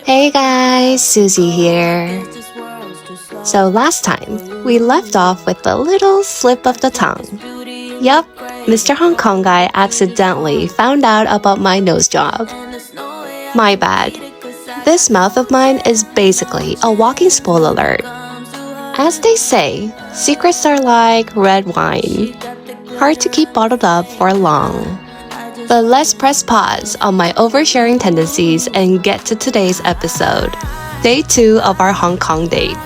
Hey guys, Susie here. So last time, we left off with a little slip of the tongue. Yup, Mr. Hong Kong guy accidentally found out about my nose job. My bad. This mouth of mine is basically a walking spoiler alert. As they say, secrets are like red wine, hard to keep bottled up for long. But let's press pause on my oversharing tendencies and get to today's episode, day 2 of our Hong Kong date.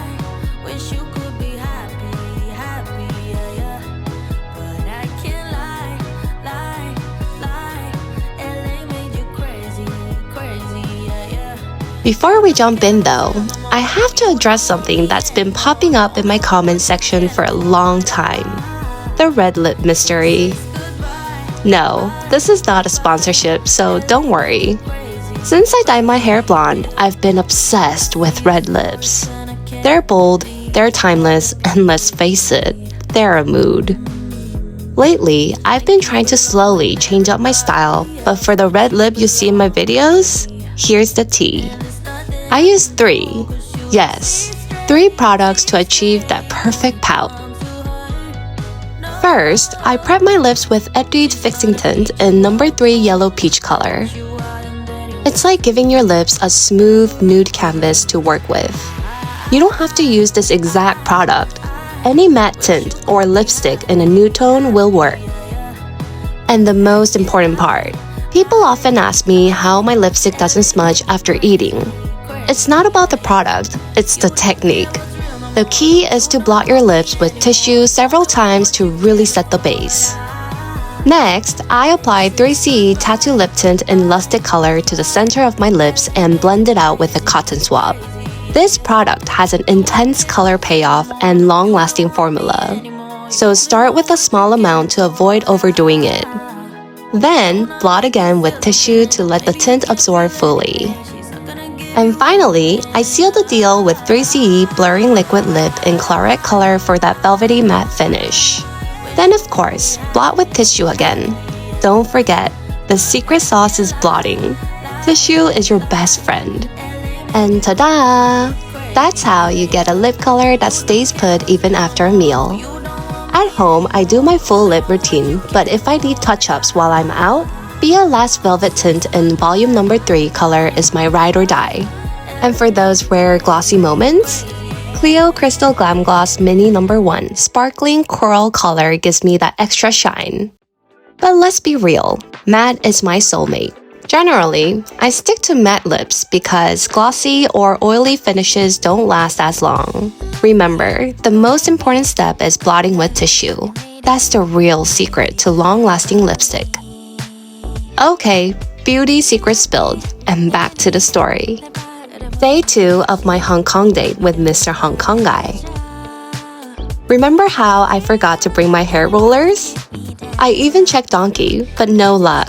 Before we jump in though, I have to address something that's been popping up in my comment section for a long time. The red lip mystery. No, this is not a sponsorship, so don't worry. Since I dyed my hair blonde, I've been obsessed with red lips. They're bold, they're timeless, and let's face it, they're a mood. Lately, I've been trying to slowly change up my style, but for the red lip you see in my videos, here's the tea. I use 3 products to achieve that perfect pout. First, I prep my lips with Etude Fixing Tint in number 3 yellow peach color. It's like giving your lips a smooth nude canvas to work with. You don't have to use this exact product. Any matte tint or lipstick in a nude tone will work. And the most important part, people often ask me how my lipstick doesn't smudge after eating. It's not about the product, it's the technique. The key is to blot your lips with tissue several times to really set the base. Next, I apply 3CE Tattoo Lip Tint in Lustic color to the center of my lips and blend it out with a cotton swab. This product has an intense color payoff and long-lasting formula, so start with a small amount to avoid overdoing it. Then, blot again with tissue to let the tint absorb fully. And finally, I seal the deal with 3CE Blurring Liquid Lip in claret color for that velvety matte finish. Then of course, blot with tissue again. Don't forget, the secret sauce is blotting. Tissue is your best friend. And ta-da! That's how you get a lip color that stays put even after a meal. At home, I do my full lip routine, but if I need touch-ups while I'm out, Bia Last Velvet Tint in volume number 3 color is my ride or die. And for those rare glossy moments, Clio Crystal Glam Gloss Mini number 1 sparkling coral color gives me that extra shine. But let's be real, matte is my soulmate. Generally, I stick to matte lips because glossy or oily finishes don't last as long. Remember, the most important step is blotting with tissue. That's the real secret to long-lasting lipstick. Okay, beauty secret spilled, and back to the story. Day 2 of my Hong Kong date with Mr. Hong Kong guy. Remember how I forgot to bring my hair rollers? I even checked Donkey, but no luck.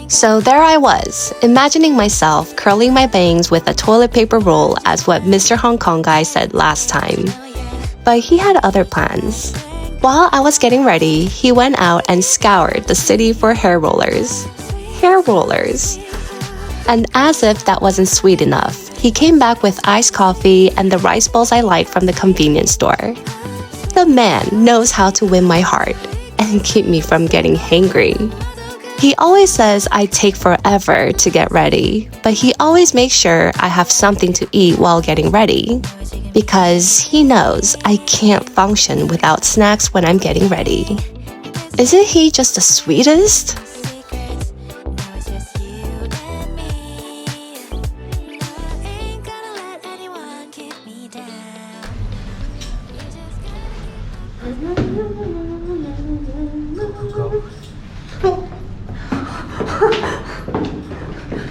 So there I was, imagining myself curling my bangs with a toilet paper roll as what Mr. Hong Kong guy said last time. But he had other plans. While I was getting ready, he went out and scoured the city for hair rollers. Hair rollers. And as if that wasn't sweet enough, he came back with iced coffee and the rice balls I like from the convenience store. The man knows how to win my heart and keep me from getting hangry. He always says I take forever to get ready, but he always makes sure I have something to eat while getting ready. Because he knows I can't function without snacks when I'm getting ready. Isn't he just the sweetest?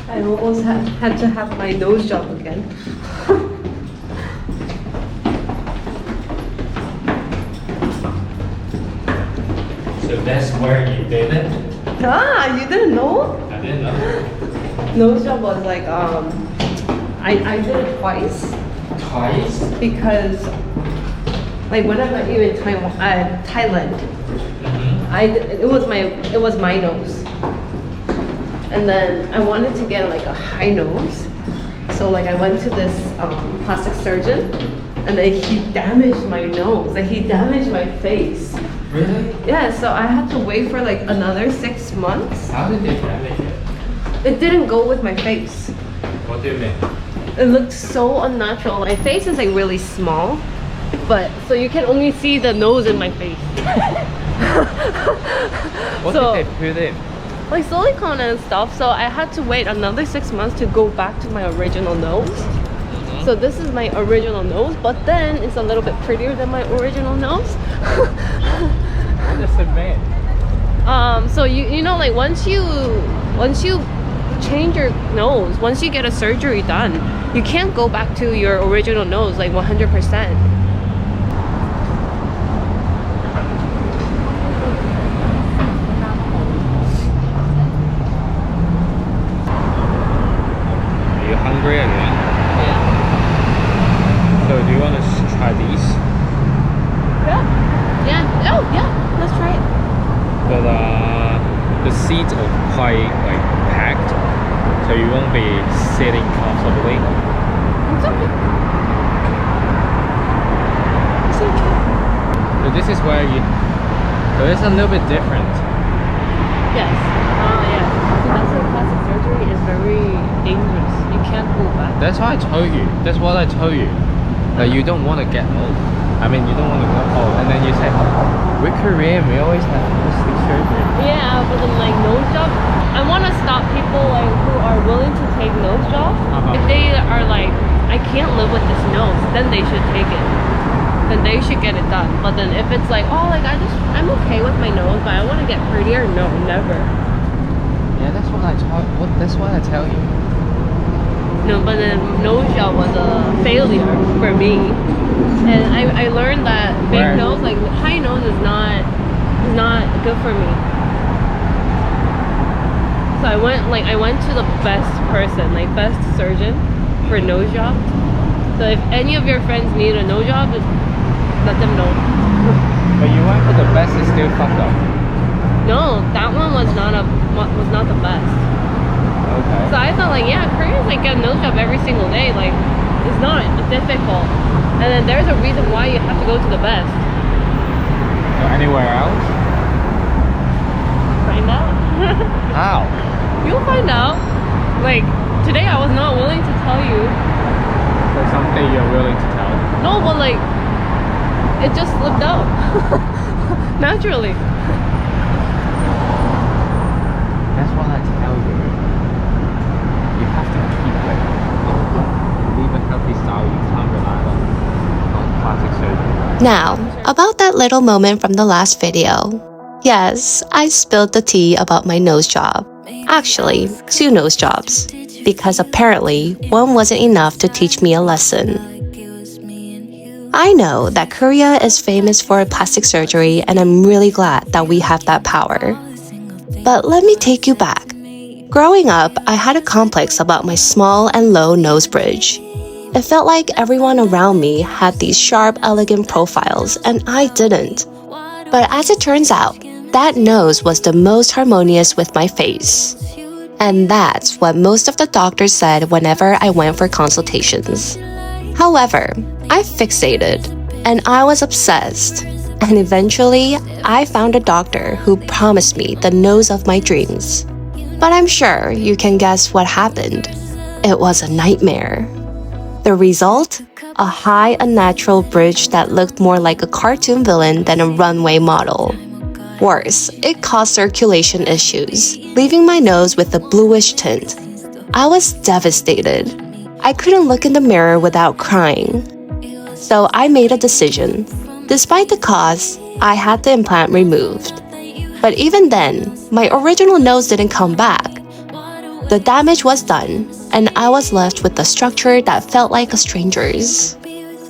I almost had to have my nose job again. So that's where you did it? Ah, you didn't know? I didn't know. Nose job was like, I did it twice. Twice? Because, like when I met you in Thailand, it was my nose. And then I wanted to get like a high nose. So like I went to this plastic surgeon, and then he damaged my nose. Like he damaged my face. Really? Yeah, so I had to wait for like another 6 months. How did they damage it? It didn't go with my face. What do you mean? It looked so unnatural. My face is like really small, but so you can only see the nose in my face. What So- did they put in? Like silicone and stuff, so I had to wait another 6 months to go back to my original nose. So this is my original nose, but then it's a little bit prettier than my original nose. What does it mean? So you know, like once you change your nose, once you get a surgery done, you can't go back to your original nose like 100%. Are you hungry again? Yeah. So do you want to try these? Yeah. Oh, yeah. Let's try it. But the seats are quite like packed, so you won't be sitting comfortably. It's okay. It's okay. So this is where you. So it's a little bit different. Yes. Yeah. So that's why plastic surgery is very dangerous. You can't go back. That's why I told you. That's what I told you. That you don't want to get old. I mean, you don't want to go old. And then you say, we're Korean. We always have plastic surgery. Yeah, but then like nose job, I want to stop people like who are willing to take nose jobs. If they are like, I can't live with this nose, then they should take it. Then they should get it done. But then if it's like, oh, like I'm okay with my nose, but I want to get prettier, no, never. Yeah, that's what I told. That's what I tell you. No, but then nose job was a failure for me, and I learned that big Where? nose, like high nose, is not good for me. So I went to the best person, like best surgeon for nose job. So if any of your friends need a nose job, just let them know. But you went for the best. It's still fucked up. No, that one was not the best. Okay. So I thought like, yeah, Koreans like get a nose job every single day. Like it's not difficult. And then there's a reason why you have to go to the best. So anywhere else? Find out. How? You'll find out. Like today I was not willing to tell you. For something you're willing to tell. No, but like it just slipped out. Naturally. That's what I tell you. You have to keep it. Live a healthy style. You can't rely on plastic surgery. Now, about that little moment from the last video. Yes, I spilled the tea about my nose job. Actually, 2 nose jobs. Because apparently, one wasn't enough to teach me a lesson. I know that Korea is famous for plastic surgery, and I'm really glad that we have that power. But let me take you back. Growing up, I had a complex about my small and low nose bridge. It felt like everyone around me had these sharp, elegant profiles, and I didn't. But as it turns out, that nose was the most harmonious with my face. And that's what most of the doctors said whenever I went for consultations. However, I fixated, and I was obsessed. And eventually, I found a doctor who promised me the nose of my dreams. But I'm sure you can guess what happened. It was a nightmare. The result? A high, unnatural bridge that looked more like a cartoon villain than a runway model. Worse, it caused circulation issues, leaving my nose with a bluish tint. I was devastated. I couldn't look in the mirror without crying. So I made a decision. Despite the cost, I had the implant removed. But even then, my original nose didn't come back. The damage was done, and I was left with a structure that felt like a stranger's.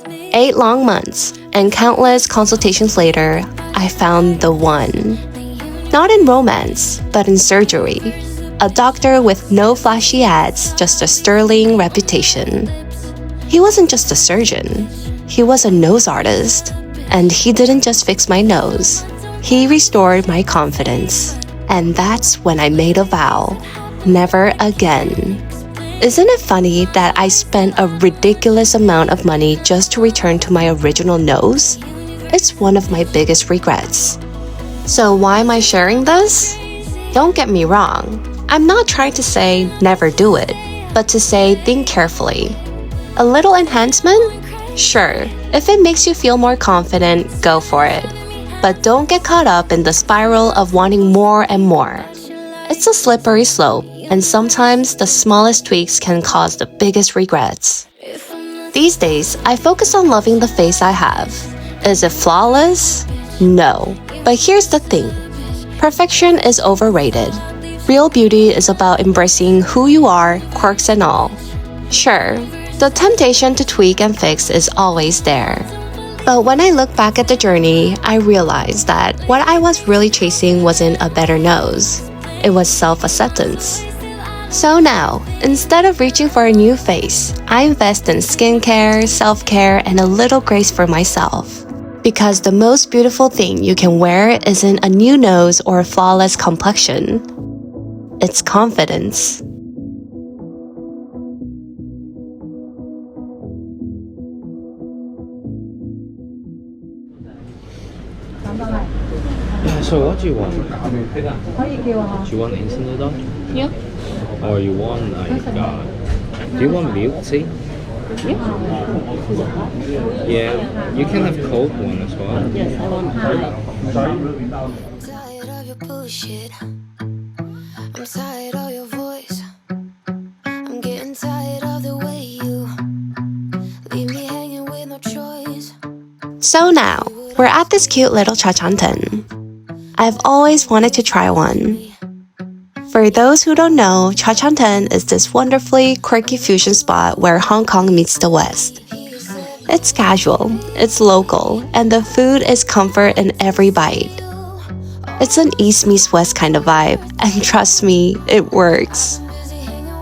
8 long months and countless consultations later, I found the one. Not in romance, but in surgery. A doctor with no flashy ads, just a sterling reputation. He wasn't just a surgeon. He was a nose artist. And he didn't just fix my nose. He restored my confidence. And that's when I made a vow. never again. Isn't it funny that I spent a ridiculous amount of money just to return to my original nose? It's one of my biggest regrets. So why am I sharing this? Don't get me wrong. I'm not trying to say never do it, but to say think carefully. A little enhancement? Sure, if it makes you feel more confident, go for it. But don't get caught up in the spiral of wanting more and more. It's a slippery slope, and sometimes the smallest tweaks can cause the biggest regrets. These days, I focus on loving the face I have. Is it flawless? No. But here's the thing. Perfection is overrated. Real beauty is about embracing who you are, quirks and all. Sure, the temptation to tweak and fix is always there. But when I look back at the journey, I realized that what I was really chasing wasn't a better nose. It was self-acceptance. So now, instead of reaching for a new face, I invest in skincare, self-care, and a little grace for myself. Because the most beautiful thing you can wear isn't a new nose or a flawless complexion. It's confidence. Yeah, so what do you want? Do you want instant noodle? Yeah. Or you want do you want milk tea? Yeah, you can have cold one as well. Yes, I want Tired of your bullshit. I'm tired of your voice. I'm getting tired of the way you leave me hanging with no choice. So now, we're at this cute little chachanten. I've always wanted to try one. For those who don't know, chachanten is this wonderfully quirky fusion spot where Hong Kong meets the West. It's casual, it's local, and the food is comfort in every bite. It's an East meets West kind of vibe, and trust me, it works.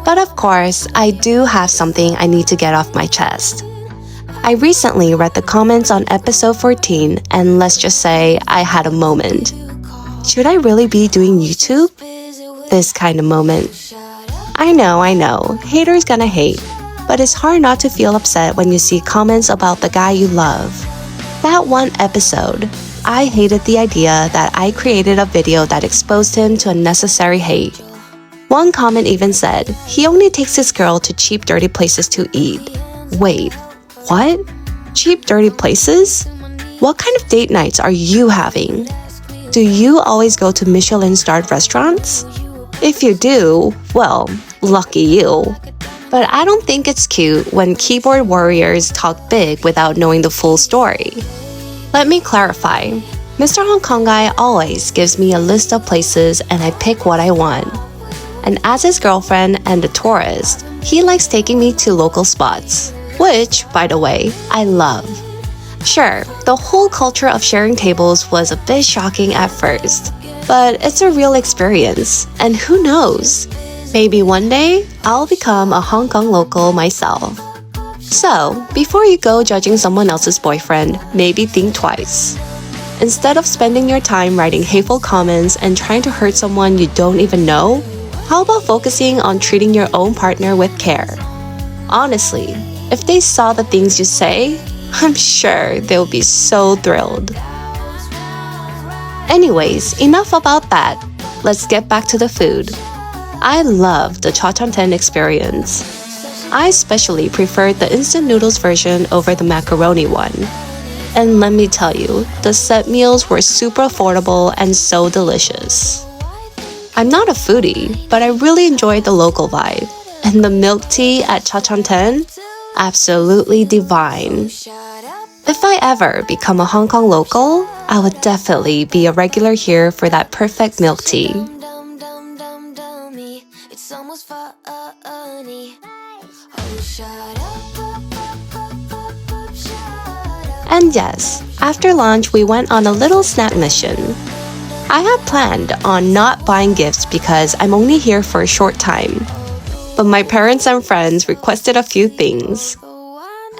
But of course, I do have something I need to get off my chest. I recently read the comments on episode 14, and let's just say I had a moment. Should I really be doing YouTube? This kind of moment. I know, haters gonna hate, but it's hard not to feel upset when you see comments about the guy you love. That one episode, I hated the idea that I created a video that exposed him to unnecessary hate. One comment even said, he only takes his girl to cheap dirty places to eat. Wait, what? Cheap dirty places? What kind of date nights are you having? Do you always go to Michelin-starred restaurants? If you do, well, lucky you. But I don't think it's cute when keyboard warriors talk big without knowing the full story. Let me clarify. Mr. Hong Kong guy always gives me a list of places and I pick what I want. And as his girlfriend and a tourist, he likes taking me to local spots, which, by the way, I love. Sure, the whole culture of sharing tables was a bit shocking at first, but it's a real experience, and who knows? Maybe one day, I'll become a Hong Kong local myself. So, before you go judging someone else's boyfriend, maybe think twice. Instead of spending your time writing hateful comments and trying to hurt someone you don't even know, how about focusing on treating your own partner with care? Honestly, if they saw the things you say, I'm sure they'll be so thrilled. Anyways, enough about that. Let's get back to the food. I love the chachanten experience. I especially preferred the instant noodles version over the macaroni one. And let me tell you, the set meals were super affordable and so delicious. I'm not a foodie, but I really enjoyed the local vibe. And the milk tea at chachanten? Absolutely divine. If I ever become a Hong Kong local, I would definitely be a regular here for that perfect milk tea. It's almost funny. And yes, after lunch we went on a little snack mission. I had planned on not buying gifts because I'm only here for a short time. But my parents and friends requested a few things.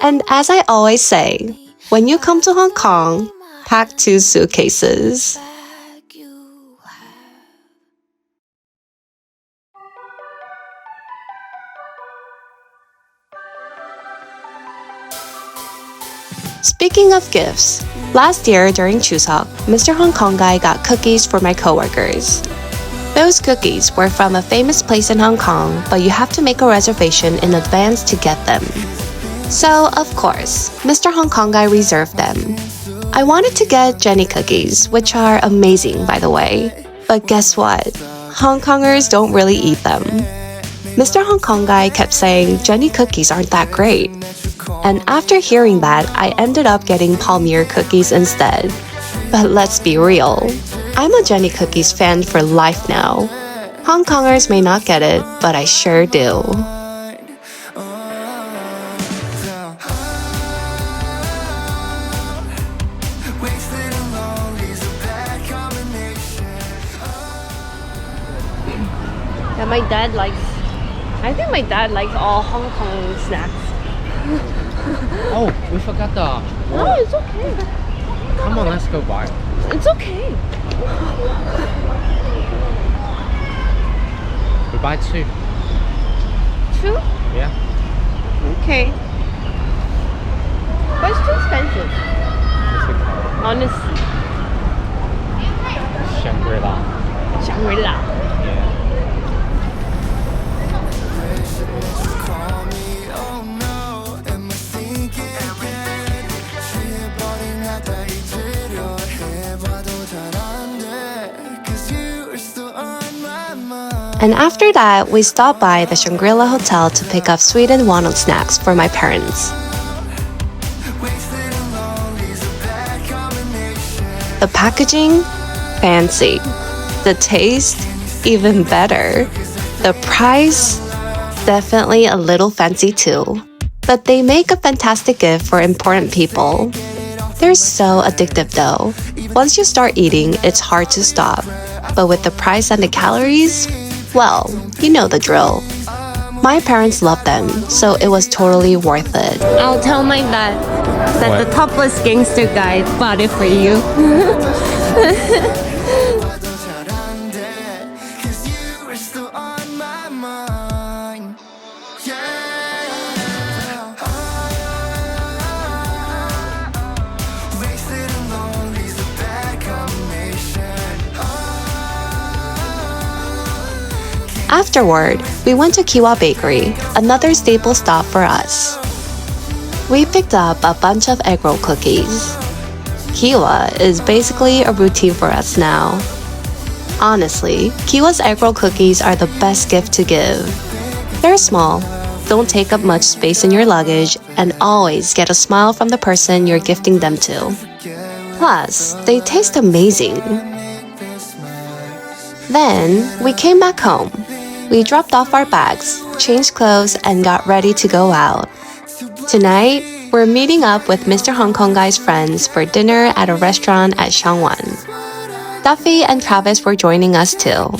And as I always say, when you come to Hong Kong, pack 2 suitcases. Speaking of gifts, last year during Chuseok, Mr. Hong Kong guy got cookies for my coworkers. Those cookies were from a famous place in Hong Kong, but you have to make a reservation in advance to get them. So, of course, Mr. Hong Kong guy reserved them. I wanted to get Jenny cookies, which are amazing, by the way. But guess what? Hong Kongers don't really eat them. Mr. Hong Kong guy kept saying Jenny cookies aren't that great. And after hearing that, I ended up getting Palmyre cookies instead. But let's be real. I'm a Jenny cookies fan for life now. Hong Kongers may not get it, but I sure do. Yeah, my dad likes. I think my dad likes all Hong Kong snacks. Oh, we forgot the. No, it's okay. Come on, let's go buy. It's okay. We buy two. Two? Yeah. Okay. But it's too expensive. It's okay. Honestly. Shangri-La. Shangri-La. Yeah. And after that, we stopped by the Shangri-La Hotel to pick up sweet and walnut snacks for my parents. The packaging? Fancy. The taste? Even better. The price? Definitely a little fancy too. But they make a fantastic gift for important people. They're so addictive though. Once you start eating, it's hard to stop. But with the price and the calories, well, you know the drill. My parents love them, so it was totally worth it. I'll tell my dad that What? the topless gangster guy bought it for you. Afterward, we went to Kiwa Bakery, another staple stop for us. We picked up a bunch of egg roll cookies. Kiwa is basically a routine for us now. Honestly, Kiwa's egg roll cookies are the best gift to give. They're small, don't take up much space in your luggage, and always get a smile from the person you're gifting them to. Plus, they taste amazing. Then, we came back home. We dropped off our bags, changed clothes, and got ready to go out. Tonight, we're meeting up with Mr. Hong Kong guy's friends for dinner at a restaurant at Xiangwan. Duffy and Travis were joining us too.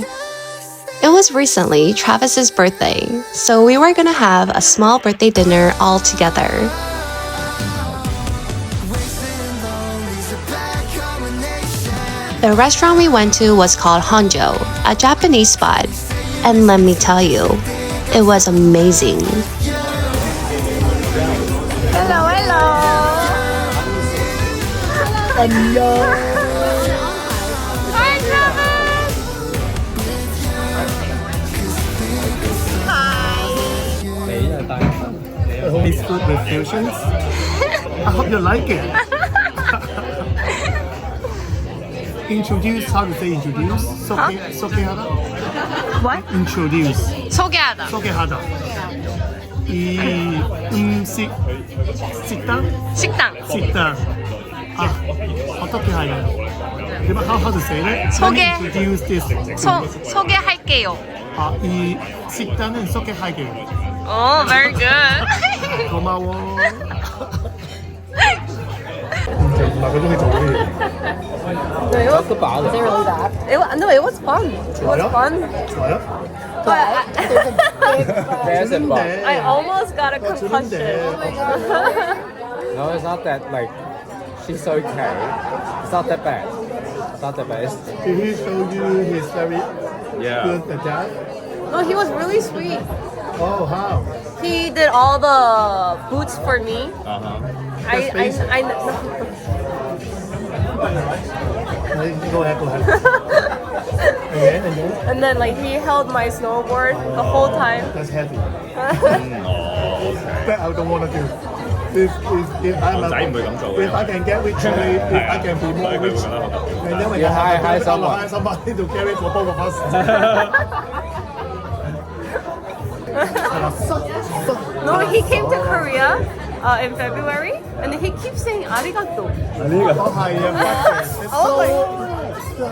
It was recently Travis's birthday, so we were gonna have a small birthday dinner all together. The restaurant we went to was called Honjo, a Japanese spot. And let me tell you, it was amazing. Hello, hello. Hi, Travis. It's food with fusions. I hope you like it. Introduce, how to say introduce? 소개하다? What? Introduce. 소개하다. 소개하다. 이 음식 식당. 어떻게 하냐? How to say it? 소개. Let me introduce this. 소개할게요. 이 식당은 소개할게요. Oh, very good. 고마워. 나가정이 좋으니. Talk about it. It was fun. It was fun. 좋아요? But There's a bar. I almost got a concussion. No, it's not that, like, she's okay. It's not that bad. It's not that bad. It's, Did he show you his very yeah. good dad? No, he was really sweet. Oh, how? He did all the boots for me. I Go ahead. and then like he held my snowboard the whole time. That's heavy.哦That I don't want to do. If I'm 仔唔會咁做嘅。 if I can get rich, if I can be more rich, and then we can hire somebody to carry for both of us. No, he came to Korea in February, and he keeps saying arigato. 哦係啊，it's so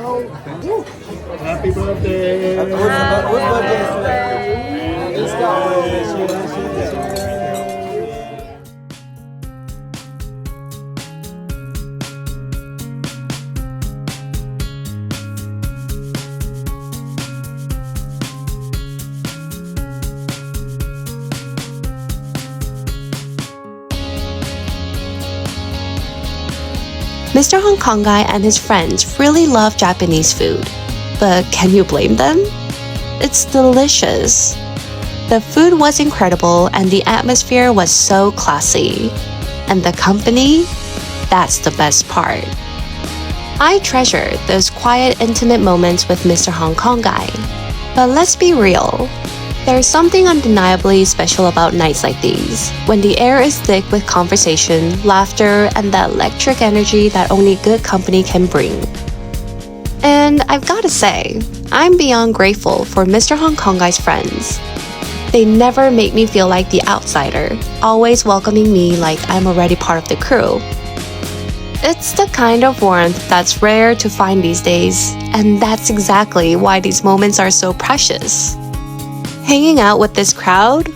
happy birthday. Let's go. Mr. Hong Kong guy and his friends really love Japanese food, but can you blame them? It's delicious. The food was incredible and the atmosphere was so classy. And the company? That's the best part. I treasure those quiet, intimate moments with Mr. Hong Kong guy. But let's be real. There's something undeniably special about nights like these, when the air is thick with conversation, laughter, and that electric energy that only good company can bring. And I've gotta say, I'm beyond grateful for Mr. Hong Kong guy's friends. They never make me feel like the outsider, always welcoming me like I'm already part of the crew. It's the kind of warmth that's rare to find these days, and that's exactly why these moments are so precious. Hanging out with this crowd?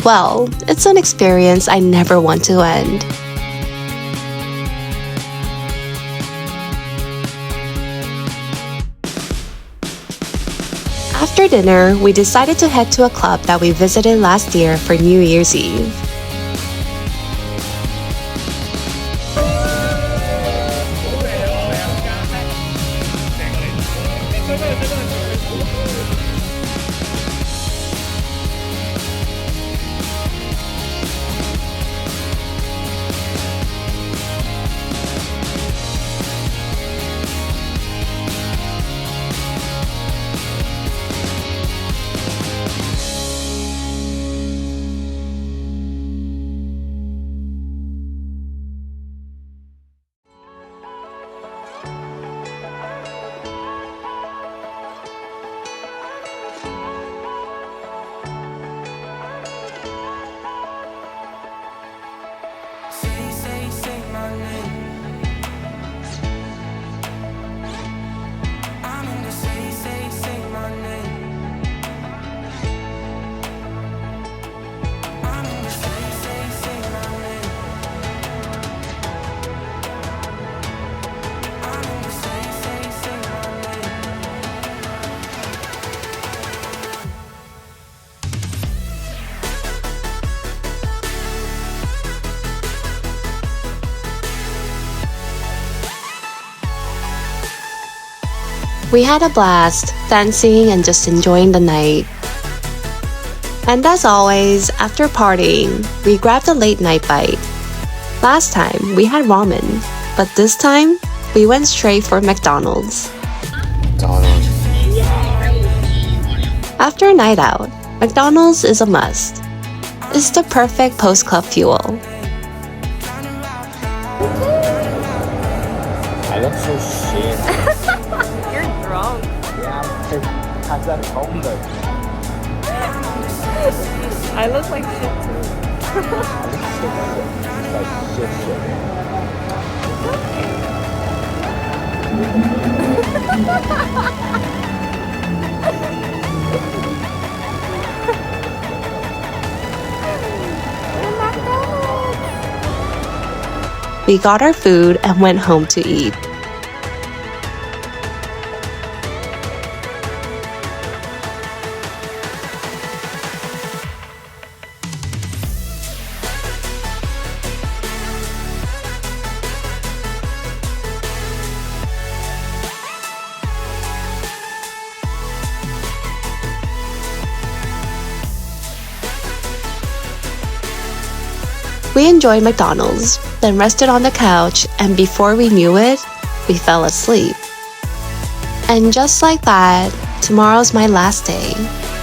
Well, it's an experience I never want to end. After dinner, we decided to head to a club that we visited last year for New Year's Eve. We had a blast, dancing and just enjoying the night. And as always, after partying, we grabbed a late night bite. Last time, we had ramen, but this time, we went straight for McDonald's. After a night out, McDonald's is a must. It's the perfect post-club fuel. I look so shit. You're drunk. Yeah, I'm that homeless. I look like shit too. We got our food and went home to eat. We enjoyed McDonald's, then rested on the couch, and before we knew it, we fell asleep. And just like that, tomorrow's my last day,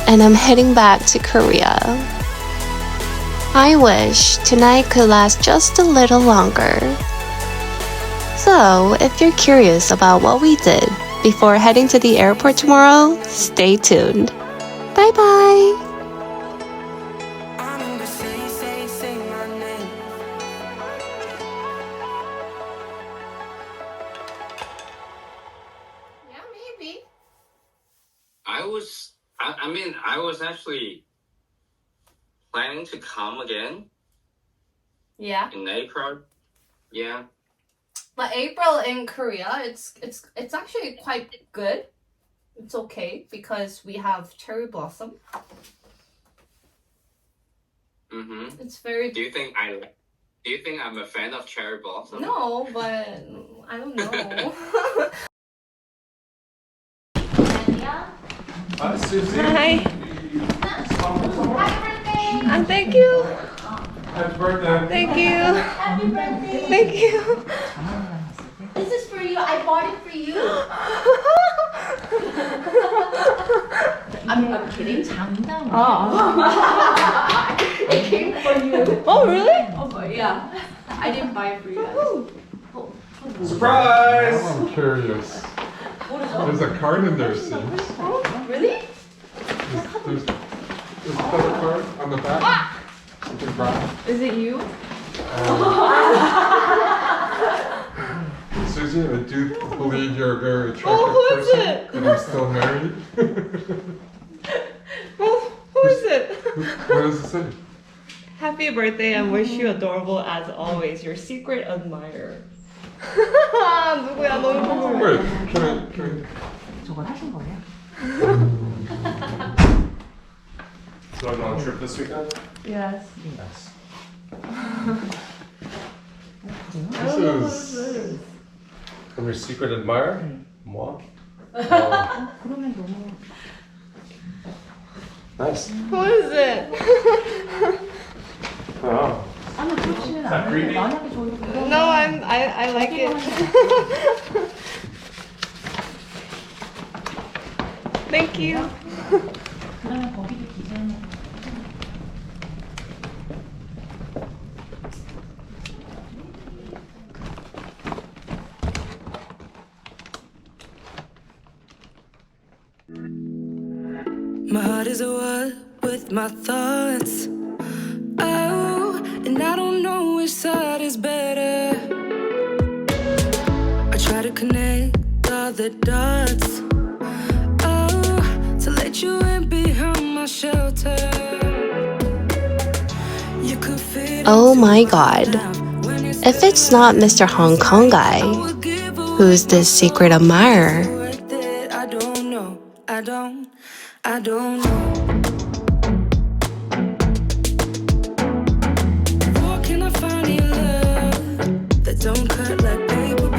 and I'm heading back to Korea. I wish tonight could last just a little longer. So, if you're curious about what we did before heading to the airport tomorrow, stay tuned. Bye bye! I was actually planning to come again Yeah. in April. Yeah. But April in Korea, it's actually quite good. It's okay because we have cherry blossom. Mm-hmm. It's very. Do you think I'm a fan of cherry blossom? No, but I don't know. Hi, Susie. Hi. Happy birthday! And thank you. Happy birthday. Thank you. Happy birthday! Thank you. This is for you. I bought it for you. I'm kidding. 장담. It came for you. Oh really? Oh, but yeah. I didn't buy it for you guys. Surprise! I'm curious. There's a card in there, see? Really? There's another card on the back. Something brown. Is it you? Susie, I do believe you're a very attractive who is person. it? And I'm still married. Who is it? What does it say? Happy birthday and wish you adorable as always. Your secret admirer. 누구야 너무 Wait, can 저걸 하신 거예요? So I'm on a trip this weekend? Yes. Nice. I don't know what this is. I'm your secret admirer? Moi? 그러면 너무 Nice. Who is it? Oh. 아니 그렇지는 that creepy? 않아요. 만약에 저희가 No, I like it. Thank you. 그러면 거기도 디자인 My heart is at war with my thoughts. Oh, and I don't know which side is better. I try to connect all the dots. Oh, to let you in behind my shelter. You could fit Oh my god. If it's not Mr. Hong Kong guy, who's this secret admirer? I don't know. I don't know. Where can I find your love that don't cut like paper